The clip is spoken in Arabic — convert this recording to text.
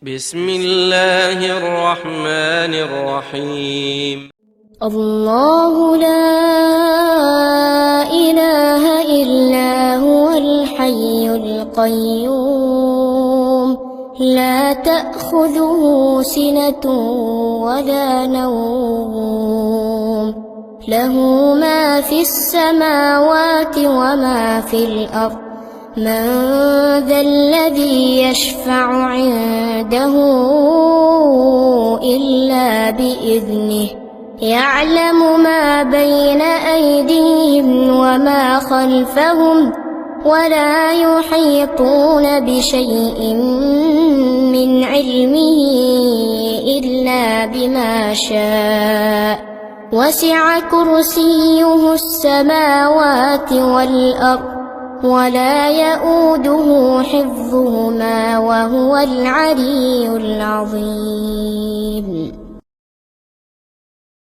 بسم الله الرحمن الرحيم. الله لا إله إلا هو الحي القيوم لا تأخذه سنة ولا نوم له ما في السماوات وما في الأرض من ذا الذي يشفع عنده إلا بإذنه يعلم ما بين أيديهم وما خلفهم ولا يحيطون بشيء من علمه إلا بما شاء وسع كرسيه السماوات والأرض ولا يؤوده حفظهما وهو العلي العظيم.